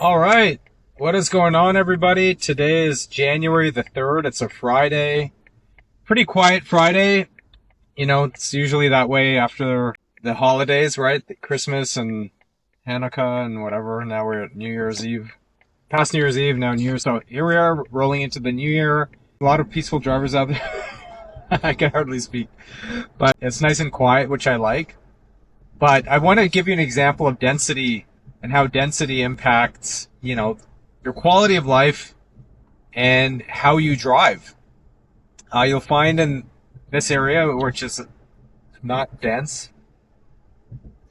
All right. What is going on, everybody? Today is January the 3rd. It's a Friday. Pretty quiet Friday. It's usually that way after the holidays, right? Christmas and Hanukkah and whatever. Now we're at New Year's Eve. Past New Year's Eve, now New Year's. So here we are rolling into the new year. A lot of peaceful drivers out there. I can hardly speak. But it's nice and quiet, which I like. But I want to give you an example of density and how density impacts, your quality of life and how you drive. You'll find in this area, which is not dense,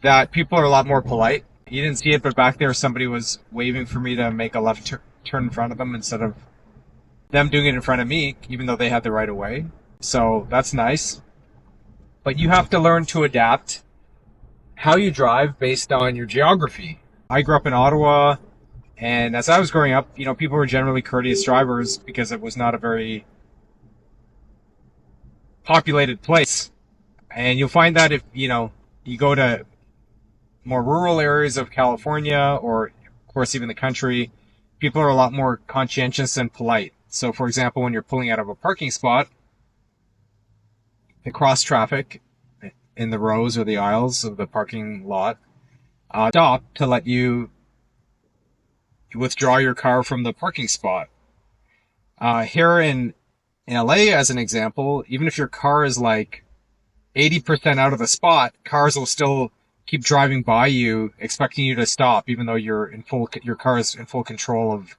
that people are a lot more polite. You didn't see it, but back there somebody was waving for me to make a left turn in front of them instead of them doing it in front of me, even though they had the right of way. So that's nice. But you have to learn to adapt how you drive based on your geography. I grew up in Ottawa, and as I was growing up, people were generally courteous drivers because it was not a very populated place. And you'll find that if, you go to more rural areas of California or, of course, even the country, people are a lot more conscientious and polite. So, for example, when you're pulling out of a parking spot, the cross traffic in the rows or the aisles of the parking lot stop to let you withdraw your car from the parking spot. Here in LA, as an example, even if your car is like 80% out of the spot, cars will still keep driving by you, expecting you to stop, even though your car is in full control of,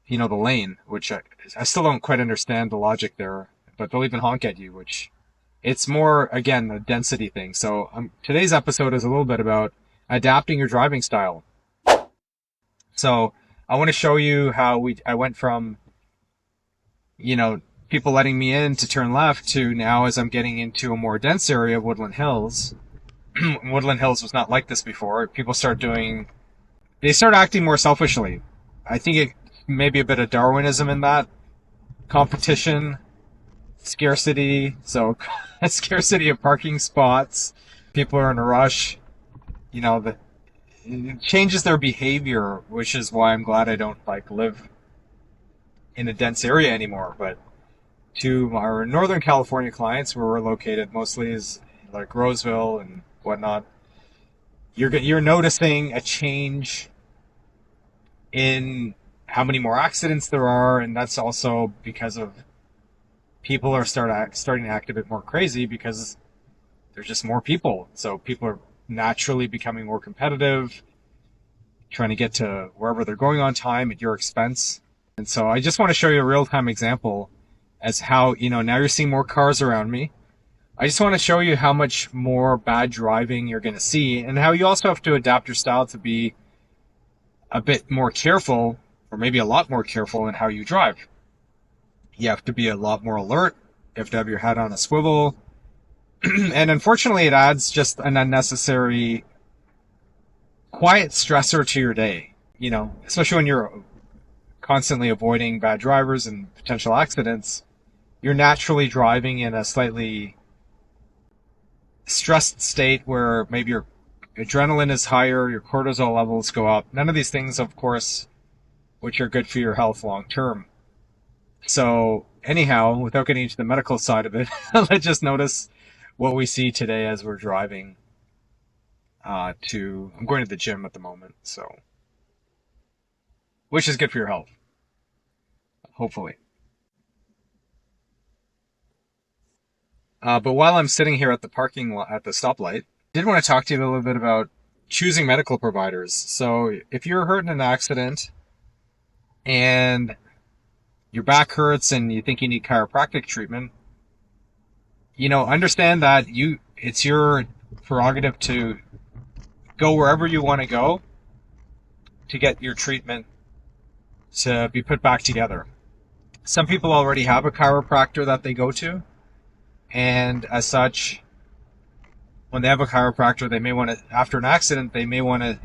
the lane, which I still don't quite understand the logic there, but they'll even honk at you, which it's more, again, a density thing. So today's episode is a little bit about adapting your driving style. So I want to show you how I went from, people letting me in to turn left to now as I'm getting into a more dense area of Woodland Hills. Woodland Hills was not like this before. They start acting more selfishly. I think it may be a bit of Darwinism in that. Competition, scarcity. So scarcity of parking spots. People are in a rush. It changes their behavior, which is why I'm glad I don't live in a dense area anymore. But to our Northern California clients, where we're located mostly is like Roseville and whatnot, you're noticing a change in how many more accidents there are, and that's also because of people are starting to act a bit more crazy because there's just more people. So people are naturally becoming more competitive, trying to get to wherever they're going on time at your expense. And so I just want to show you a real-time example as how, now you're seeing more cars around me. I just want to show you how much more bad driving you're going to see and how you also have to adapt your style to be a bit more careful, or maybe a lot more careful in how you drive. You have to be a lot more alert. You have to have your head on a swivel. And unfortunately, it adds just an unnecessary quiet stressor to your day, especially when you're constantly avoiding bad drivers and potential accidents. You're naturally driving in a slightly stressed state where maybe your adrenaline is higher, your cortisol levels go up. None of these things, of course, which are good for your health long term. So anyhow, without getting into the medical side of it, let's just notice what we see today as we're driving I'm going to the gym at the moment, so, which is good for your health, hopefully. But while I'm sitting here at the parking lot, at the stoplight, I did want to talk to you a little bit about choosing medical providers. So if you're hurt in an accident and your back hurts and you think you need chiropractic treatment, understand that it's your prerogative to go wherever you want to go to get your treatment to be put back together. Some people already have a chiropractor that they go to, and as such, when they have a chiropractor, they may want to, after an accident, they may want to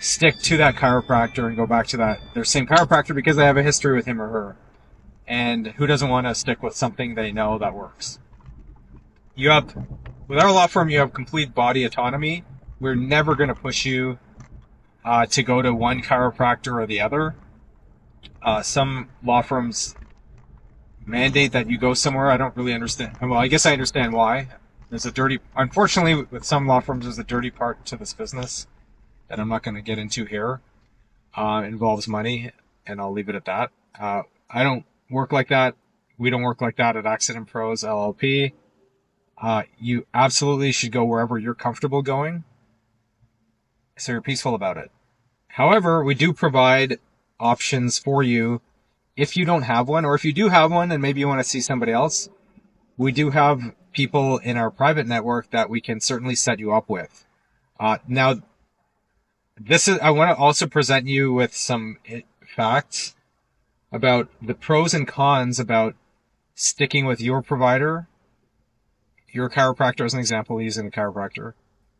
stick to that chiropractor and go back to their same chiropractor because they have a history with him or her. And who doesn't want to stick with something they know that works? With our law firm, you have complete body autonomy. We're never going to push you to go to one chiropractor or the other. Some law firms mandate that you go somewhere. I don't really understand. Well, I guess I understand why. Unfortunately, with some law firms, there's a dirty part to this business that I'm not going to get into here. It involves money, and I'll leave it at that. I don't work like that. We don't work like that at Accident Pros LLP. You absolutely should go wherever you're comfortable going, so you're peaceful about it. However, we do provide options for you if you don't have one, or if you do have one and maybe you want to see somebody else. We do have people in our private network that we can certainly set you up with. Now, I want to also present you with some facts about the pros and cons about sticking with your provider, your chiropractor as an example, using a chiropractor,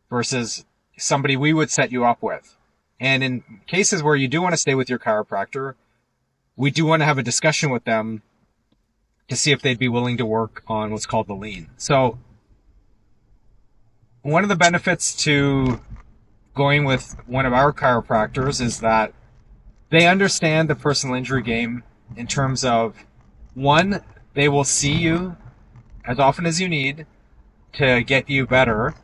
versus somebody we would set you up with. And in cases where you do want to stay with your chiropractor, we do want to have a discussion with them to see if they'd be willing to work on what's called the lien. So one of the benefits to going with one of our chiropractors is that they understand the personal injury game in terms of, one, they will see you as often as you need to get you better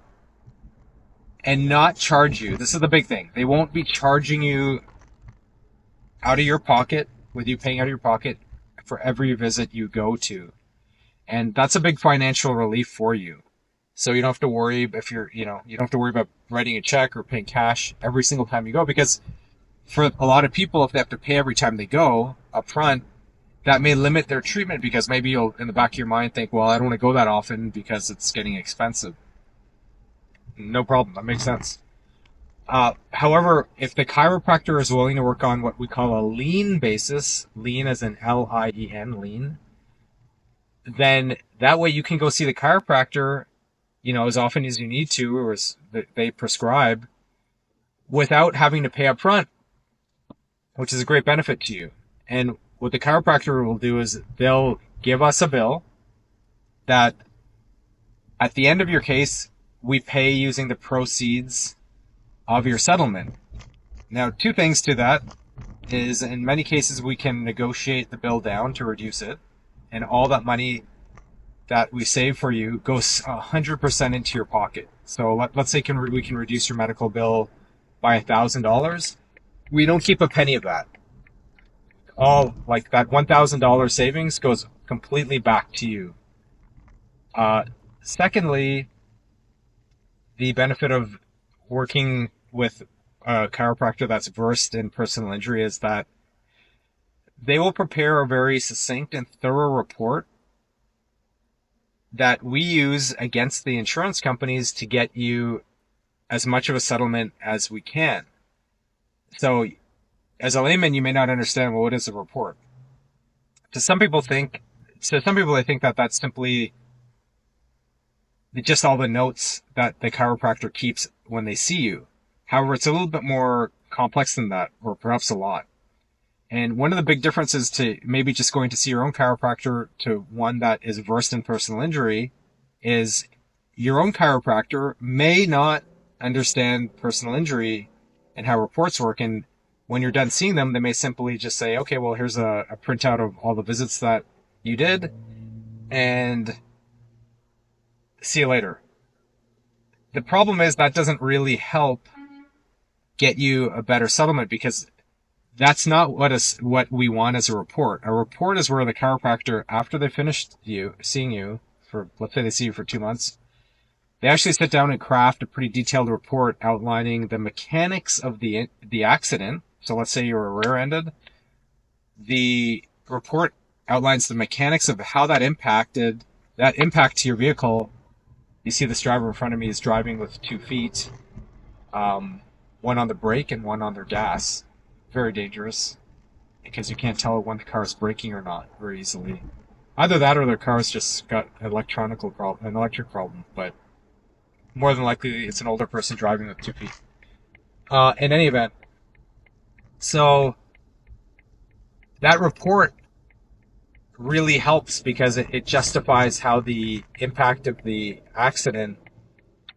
and not charge you. This is the big thing. They won't be charging you out of your pocket, with you paying out of your pocket for every visit you go to. And that's a big financial relief for you. So you don't have to worry you don't have to worry about writing a check or paying cash every single time you go, because for a lot of people, if they have to pay every time they go up front, that may limit their treatment, because maybe you'll, in the back of your mind, think, well, I don't want to go that often because it's getting expensive. No problem. That makes sense. However, if the chiropractor is willing to work on what we call a lien basis, lien as in L-I-E-N, lien, then that way you can go see the chiropractor, as often as you need to, or as they prescribe, without having to pay up front, which is a great benefit to you. And what the chiropractor will do is they'll give us a bill that at the end of your case, we pay using the proceeds of your settlement. Now, two things to that is, in many cases, we can negotiate the bill down to reduce it, and all that money that we save for you goes 100% into your pocket. So let's say we can reduce your medical bill by $1,000. We don't keep a penny of that. All, like, that $1,000 savings goes completely back to you. Secondly, the benefit of working with a chiropractor that's versed in personal injury is that they will prepare a very succinct and thorough report that we use against the insurance companies to get you as much of a settlement as we can. So, as a layman, you may not understand, well, what is a report? To some people, they think that that's simply just all the notes that the chiropractor keeps when they see you. However, it's a little bit more complex than that, or perhaps a lot. And one of the big differences to maybe just going to see your own chiropractor to one that is versed in personal injury is your own chiropractor may not understand personal injury and how reports work. And when you're done seeing them, they may simply just say, okay, well, here's a printout of all the visits that you did, and see you later. The problem is that doesn't really help get you a better settlement, because that's not what we want as a report. A report is where the chiropractor, after they finished seeing you for, let's say they see you for 2 months, they actually sit down and craft a pretty detailed report outlining the mechanics of the accident. So let's say you were rear-ended. The report outlines the mechanics of how that impact to your vehicle. You see this driver in front of me is driving with 2 feet, one on the brake and one on their gas. Very dangerous, because you can't tell when the car is braking or not very easily. Either that or their car's just got an electric problem, but more than likely it's an older person driving with 2 feet. In any event, so that report really helps because it justifies how the impact of the accident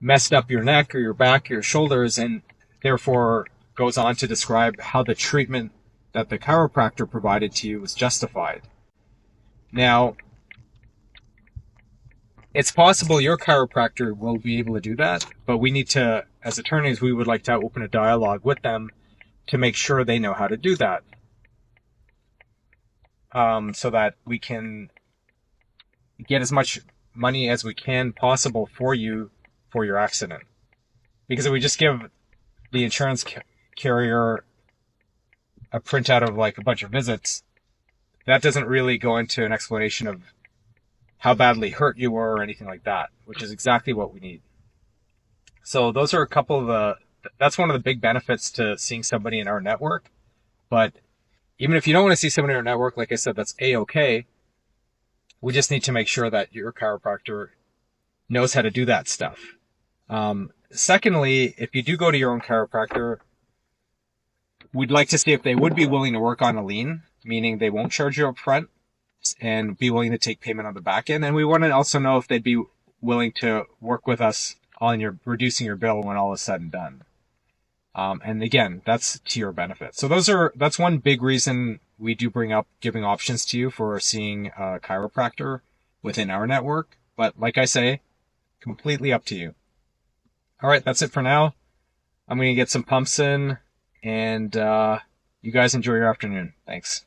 messed up your neck or your back or your shoulders, and therefore goes on to describe how the treatment that the chiropractor provided to you was justified. Now, it's possible your chiropractor will be able to do that, but we need to, as attorneys, we would like to open a dialogue with them to make sure they know how to do that, so that we can get as much money as we can possible for you for your accident. Because if we just give the insurance carrier a printout of like a bunch of visits, that doesn't really go into an explanation of how badly hurt you were or anything like that, which is exactly what we need. So those are a couple of that's one of the big benefits to seeing somebody in our network. But even if you don't want to see somebody in our network, like I said, that's A-okay. We just need to make sure that your chiropractor knows how to do that stuff. Secondly, if you do go to your own chiropractor, we'd like to see if they would be willing to work on a lien, meaning they won't charge you up front and be willing to take payment on the back end. And we want to also know if they'd be willing to work with us on reducing your bill when all is said and done. And again, that's to your benefit. So that's one big reason we do bring up giving options to you for seeing a chiropractor within our network. But like I say, completely up to you. All right, that's it for now. I'm going to get some pumps in, and you guys enjoy your afternoon. Thanks.